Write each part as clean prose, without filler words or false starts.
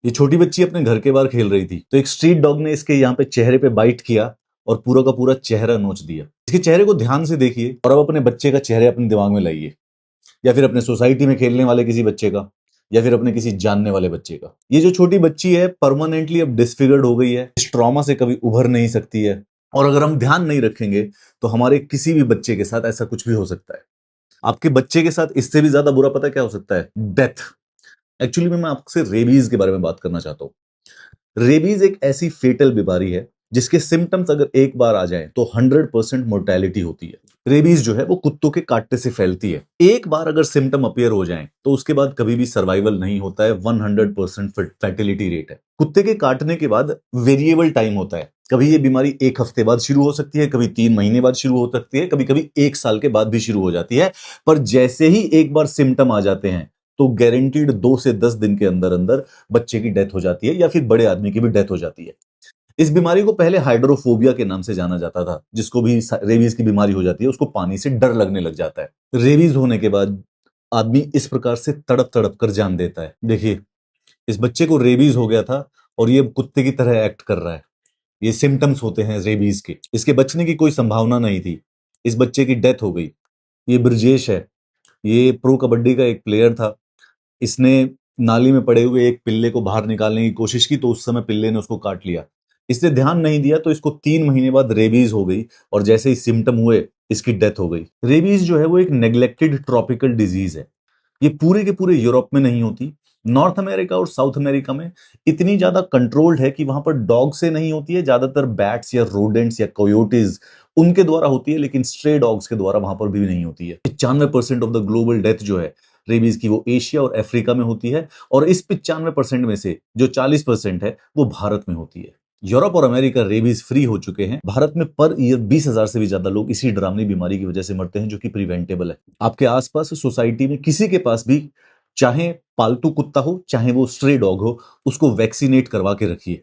ये छोटी बच्ची अपने घर के बाहर खेल रही थी, तो एक स्ट्रीट डॉग ने इसके यहाँ पे चेहरे पे बाइट किया और पूरा का पूरा चेहरा नोच दिया। इसके चेहरे को ध्यान से देखिए और अब अपने बच्चे का चेहरे अपने दिमाग में लाइए, या फिर अपने सोसाइटी में खेलने वाले किसी बच्चे का, या फिर अपने किसी जानने वाले बच्चे का। ये जो छोटी बच्ची है परमानेंटली अब डिसफिगर्ड हो गई है, इस ट्रॉमा से कभी उभर नहीं सकती है, और अगर हम ध्यान नहीं रखेंगे तो हमारे किसी भी बच्चे के साथ ऐसा कुछ भी हो सकता है। आपके बच्चे के साथ इससे भी ज्यादा बुरा पता क्या हो सकता है? डेथ। एक्चुअली मैं आपसे रेबीज के बारे में बात करना चाहता हूं। रेबीज एक ऐसी फेटल बीमारी है जिसके सिम्टम्स अगर एक बार आ जाएं तो 100% मोर्टेलिटी होती है। रेबीज जो है वो कुत्तों के काटने से फैलती है। एक बार अगर सिम्टम अपीयर हो जाएं तो उसके बाद कभी भी सर्वाइवल नहीं होता है। 100% फैटिलिटी रेट है। कुत्ते के काटने के बाद वेरिएबल टाइम होता है। कभी ये बीमारी एक हफ्ते बाद शुरू हो सकती है, कभी 3 महीने बाद शुरू हो सकती है, कभी कभी 1 साल के बाद भी शुरू हो जाती है। पर जैसे ही एक बार सिम्टम आ जाते हैं तो गारंटीड 2 से 10 दिन के अंदर अंदर बच्चे की डेथ हो जाती है, या फिर बड़े आदमी की भी डेथ हो जाती है। इस बीमारी को पहले हाइड्रोफोबिया के नाम से जाना जाता था। जिसको भी रेबीज की बीमारी हो जाती है उसको पानी से डर लगने लग जाता है। रेबीज होने के बाद आदमी इस प्रकार से तड़प तड़प कर जान देता है। देखिए, इस बच्चे को रेबीज हो गया था और ये कुत्ते की तरह एक्ट कर रहा है। ये सिम्टम्स होते हैं रेबीज के। इसके बचने की कोई संभावना नहीं थी। इस बच्चे की डेथ हो गई। ये ब्रजेश है। ये प्रो कबड्डी का एक प्लेयर था। इसने नाली में पड़े हुए एक पिल्ले को बाहर निकालने की कोशिश की तो उस समय पिल्ले ने उसको काट लिया। इसने ध्यान नहीं दिया तो इसको 3 महीने बाद रेबीज हो गई, और जैसे ही सिम्टम हुए इसकी डेथ हो गई। रेबीज जो है वो एक नेग्लेक्टेड ट्रॉपिकल डिजीज है। ये पूरे के पूरे यूरोप में नहीं होती। नॉर्थ अमेरिका और साउथ अमेरिका में इतनी ज्यादा कंट्रोल्ड है कि वहां पर डॉग से नहीं होती है, ज्यादातर बैट्स या रोडेंट्स या कोयोटीज उनके द्वारा होती है, लेकिन स्ट्रे डॉग्स के द्वारा वहां पर भी नहीं होती है। 95% ऑफ द ग्लोबल डेथ जो है रेबीज की वो एशिया और अफ्रीका में होती है, और इस 95% में से जो 40% है वो भारत में होती है। यूरोप और अमेरिका रेबीज फ्री हो चुके हैं। भारत में पर ईयर 20,000 से भी ज्यादा लोग इसी डरावनी बीमारी की वजह से मरते हैं, जो कि प्रिवेंटेबल है। आपके आसपास सोसाइटी में किसी के पास भी, चाहे पालतू कुत्ता हो चाहे वो स्ट्रे डॉग हो, उसको वैक्सीनेट करवा के रखिए।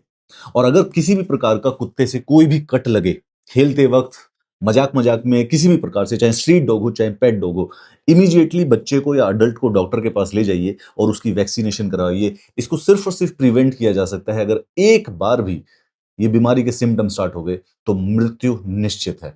और अगर किसी भी प्रकार का कुत्ते से कोई भी कट लगे, खेलते वक्त, मजाक मजाक में, किसी भी प्रकार से, चाहे स्ट्रीट डॉग हो चाहे पेट डॉग हो, इमीडिएटली बच्चे को या अडल्ट को डॉक्टर के पास ले जाइए और उसकी वैक्सीनेशन करवाइए। इसको सिर्फ और सिर्फ प्रिवेंट किया जा सकता है। अगर एक बार भी ये बीमारी के सिम्टम स्टार्ट हो गए तो मृत्यु निश्चित है।